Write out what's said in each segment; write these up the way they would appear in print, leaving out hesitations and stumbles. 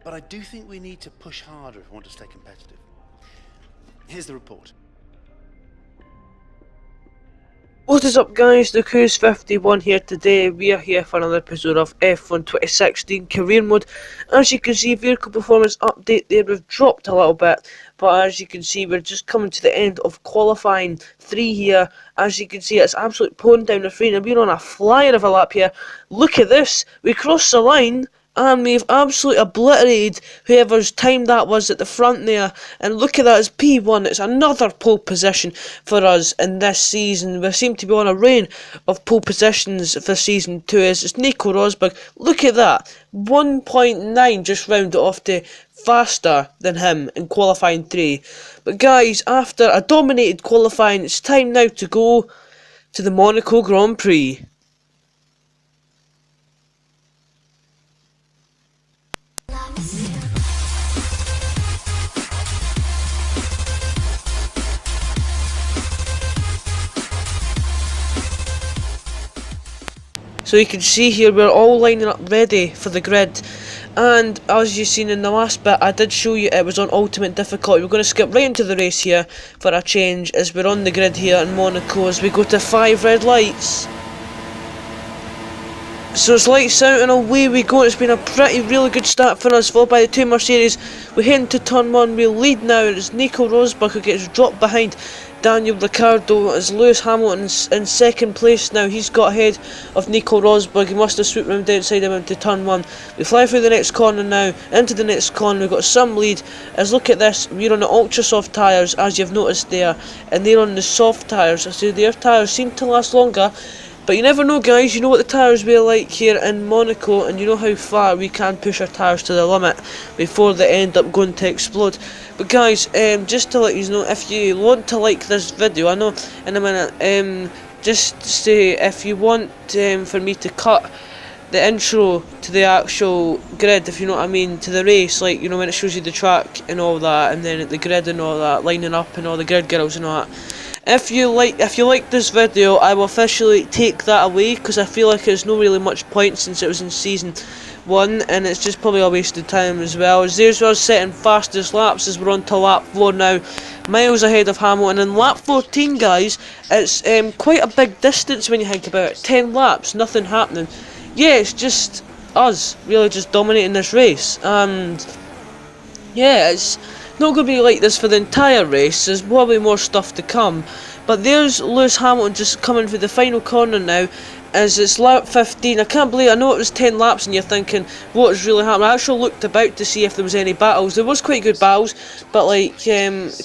but I do think we need to push harder if we want to stay competitive. Here's the report. What is up, guys? The Crew's 51 here today. We are here for another episode of F1 2016 career mode. As you can see, vehicle performance update there, we've dropped a little bit, but as you can see, we're just coming to the end of qualifying 3 here. As you can see, it's absolutely pouring down the rain, and we're on a flyer of a lap here. Look at this, we crossed the line and we've absolutely obliterated whoever's time that was at the front there. And look at that, it's P1. It's another pole position for us in this season. We seem to be on a reign of pole positions for season 2. It's Nico Rosberg. Look at that, 1.9, just round it off to faster than him in qualifying 3. But guys, after a dominated qualifying, it's time now to go to the Monaco Grand Prix. So you can see here we're all lining up ready for the grid, and as you've seen in the last bit, I did show you it was on ultimate difficulty. We're going to skip right into the race here for a change as we're on the grid here in Monaco as we go to 5 red lights. So it's lights out and away we go. It's been a really good start for us, followed by the 2 Mercedes. We're heading to turn 1, we lead now. It's Nico Rosberg who gets dropped behind Daniel Ricciardo as Lewis Hamilton's in second place now. He's got ahead of Nico Rosberg. He must have swooped round outside him into turn 1. We fly through the next corner now, into the next corner. We've got some lead. As look at this, we're on the ultra soft tyres, as you've noticed there, and they're on the soft tyres. So their tyres seem to last longer. But you never know, guys. You know what the tyres will like here in Monaco, and you know how far we can push our tyres to the limit before they end up going to explode. But guys, just to let you know, if you want to like this video, I know in a minute, just say if you want for me to cut the intro to the actual grid, if you know what I mean, to the race, like, you know, when it shows you the track and all that, and then the grid and all that, lining up and all the grid girls and all that. If you like this video, I will officially take that away, because I feel like there's no really much point since it was in season 1, and it's just probably a waste of time as well. As there's us setting fastest laps as we're on to lap 4 now, miles ahead of Hamilton. And lap 14, guys, it's quite a big distance when you think about it. 10 laps, nothing happening. Yeah, it's just us really just dominating this race, and yeah, it's not going to be like this for the entire race. There's probably more stuff to come. But there's Lewis Hamilton just coming for the final corner now, as it's lap 15. I can't believe, I know it was 10 laps and you're thinking, what is really happening? I actually looked about to see if there was any battles. There was quite good battles, but like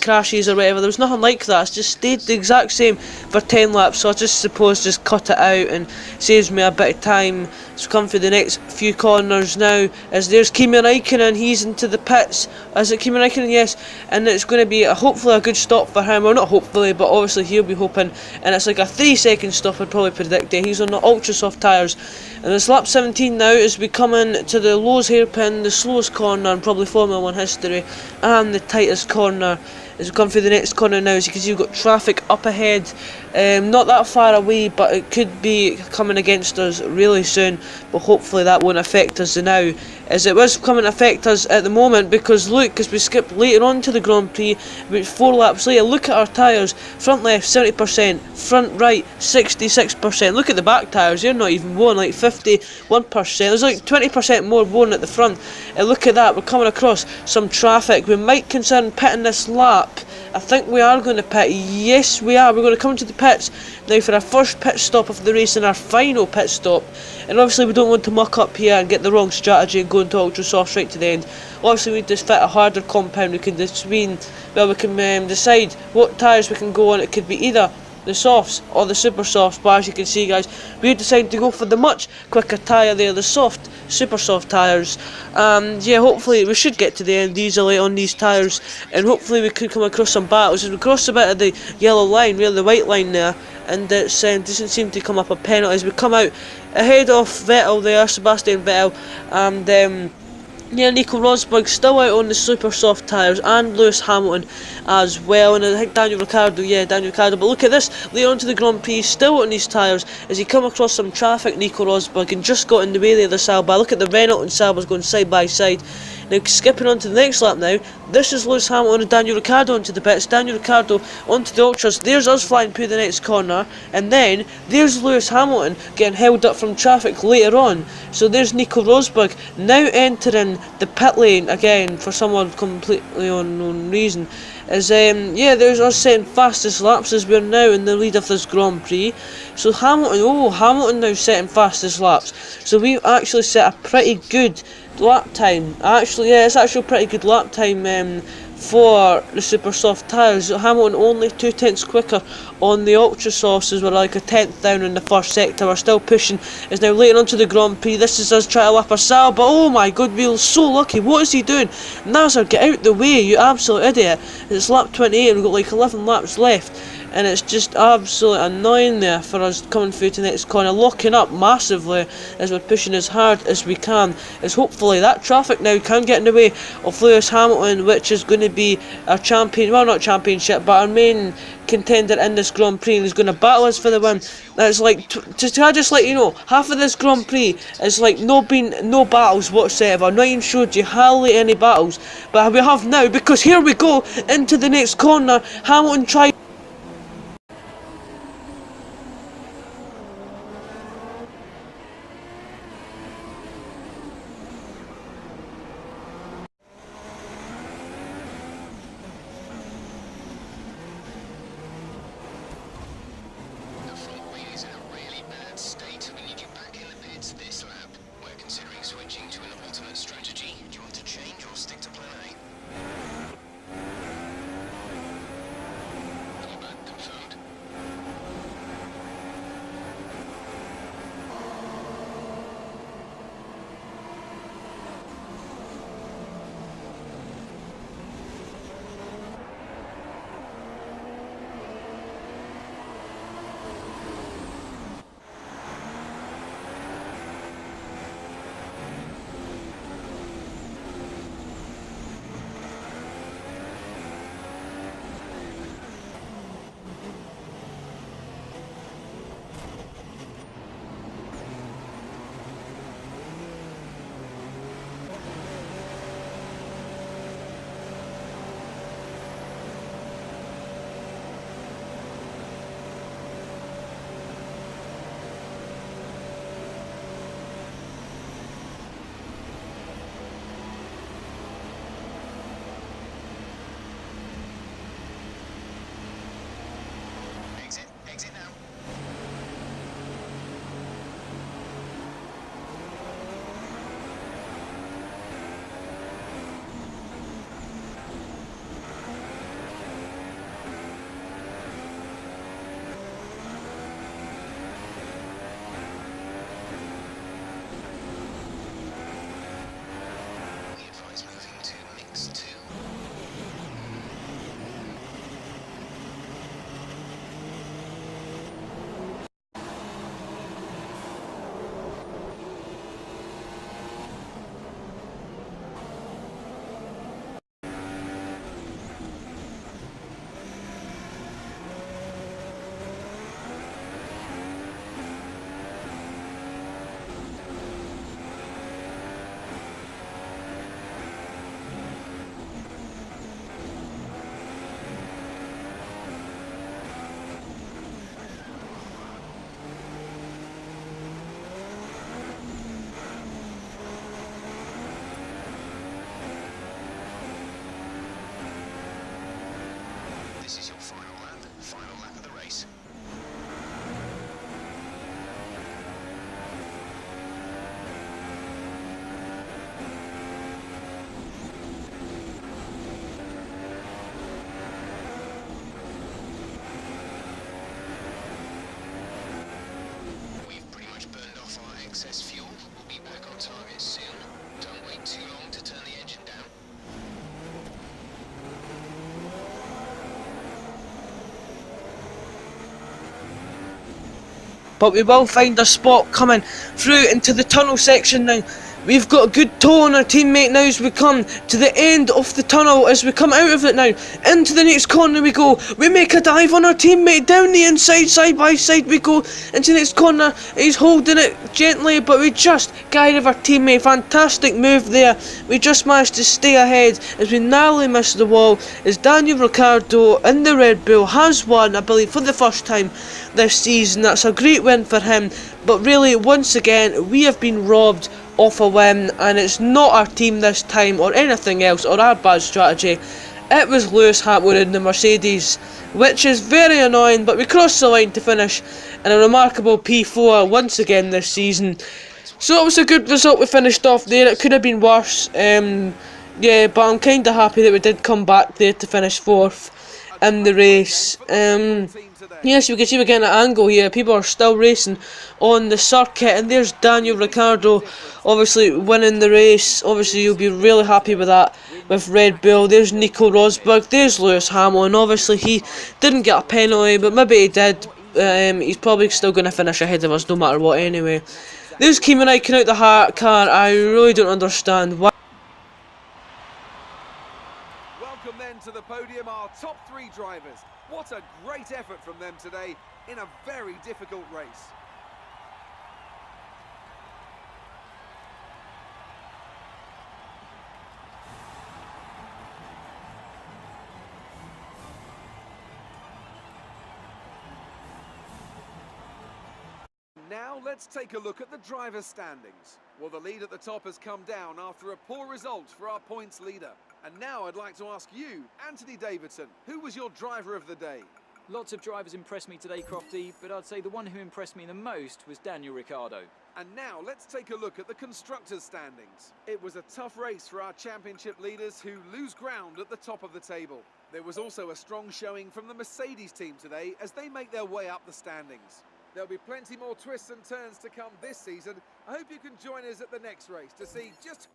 crashes or whatever, there was nothing like that. It's just stayed the exact same for 10 laps, so I just suppose just cut it out and saves me a bit of time. So come for the next few corners now, as there's Kimi Räikkönen, he's into the pits. Is it Kimi Räikkönen? Yes, and it's going to be hopefully a good stop for him, or not hopefully, but obviously he'll be hoping, and it's like a 3-second stop I'd probably predict it. He's on the ultra soft tyres, and it's lap 17 now as we come in to the Lowe's hairpin, the slowest corner in probably Formula 1 history, and the tightest corner. As we come through the next corner now, as you can see, we've got traffic up ahead, not that far away, but it could be coming against us really soon, but hopefully that won't affect us now, as it was coming to affect us at the moment, because look, as we skip later on to the Grand Prix, about 4 laps later, look at our tyres. Front left 70%, front right 66%, look at the back tyres, they're not even worn, like 51%, there's like 20% more worn at the front, and look at that, we're coming across some traffic. We might consider pitting this lap. I think we are going to pit. Yes, we are. We're going to come to the pits now for our first pit stop of the race and our final pit stop. And obviously we don't want to muck up here and get the wrong strategy and go into ultra soft right to the end. Obviously we just fit a harder compound. We can decide what tyres we can go on. It could be either the softs or the super softs, but as you can see, guys, we decided to go for the much quicker tyre there, the soft, super soft tyres. And yeah, hopefully we should get to the end easily on these tyres, and hopefully we could come across some battles. As we cross a bit of the yellow line, really the white line there, and it doesn't seem to come up a penalty as we come out ahead of Vettel there, Sebastian Vettel, and yeah, Nico Rosberg still out on the super soft tyres, and Lewis Hamilton as well, and I think Daniel Ricciardo, but look at this, later on to the Grand Prix, still on these tyres, as he come across some traffic, Nico Rosberg, and just got in the way there, the Sauber. Look at the Renault and Saubers going side by side, Now skipping on to the next lap now, this is Lewis Hamilton and Daniel Ricciardo onto the pits, Daniel Ricciardo onto the ultras, there's us flying through the next corner, and then there's Lewis Hamilton getting held up from traffic later on. So there's Nico Rosberg now entering the pit lane again for some completely unknown reason. As yeah, there's us setting fastest laps as we're now in the lead of this Grand Prix. So Hamilton now setting fastest laps. So we've actually set a pretty good lap time. Actually, yeah, it's actually a pretty good lap time for the super soft tyres. Hamilton only 2 tenths quicker on the ultra softs, as we're like a tenth down in the first sector. We're still pushing. It's now later onto the Grand Prix. This is us trying to lap Sal, but oh my god, we're so lucky. What is he doing? Nazar, get out the way, you absolute idiot. It's lap 28 and we've got like 11 laps left, and it's just absolutely annoying there for us coming through to the next corner, locking up massively as we're pushing as hard as we can, as hopefully that traffic now can get in the way of Lewis Hamilton, which is going to be our champion, well, not championship, but our main contender in this Grand Prix, and he's going to battle us for the win. That's like, just let you know, half of this Grand Prix is like no battles whatsoever. I've not even showed you hardly any battles, but we have now, because here we go into the next corner. Hamilton tried. But we will find a spot coming through into the tunnel section now. We've got a good toe on our teammate now as we come to the end of the tunnel, as we come out of it now. Into the next corner we go. We make a dive on our teammate, down the inside, side by side we go. Into the next corner, he's holding it gently, but we just guided our teammate. Fantastic move there. We just managed to stay ahead as we narrowly missed the wall, as Daniel Ricciardo in the Red Bull has won, I believe, for the first time this season. That's a great win for him, but really, once again, we have been robbed off a win, and it's not our team this time or anything else or our bad strategy. It was Lewis Hamilton in the Mercedes, which is very annoying, but we crossed the line to finish in a remarkable P4 once again this season. So it was a good result. We finished off there. It could have been worse, yeah, but I'm kind of happy that we did come back there to finish 4th in the race. Yes, you can see we're getting an angle here. People are still racing on the circuit, and there's Daniel Ricciardo obviously winning the race. Obviously you'll be really happy with that with Red Bull. There's Nico Rosberg, there's Lewis Hamilton. Obviously he didn't get a penalty, but maybe he did. He's probably still going to finish ahead of us no matter what anyway. There's Kimi Räikkönen out the car. I really don't understand why. Welcome then to the podium, our top 3 drivers. What a great effort from them today in a very difficult race. Now let's take a look at the driver's standings. Well, the lead at the top has come down after a poor result for our points leader. And now I'd like to ask you, Anthony Davidson, who was your driver of the day? Lots of drivers impressed me today, Crofty, but I'd say the one who impressed me the most was Daniel Ricciardo. And now let's take a look at the constructors' standings. It was a tough race for our championship leaders who lose ground at the top of the table. There was also a strong showing from the Mercedes team today as they make their way up the standings. There'll be plenty more twists and turns to come this season. I hope you can join us at the next race to see just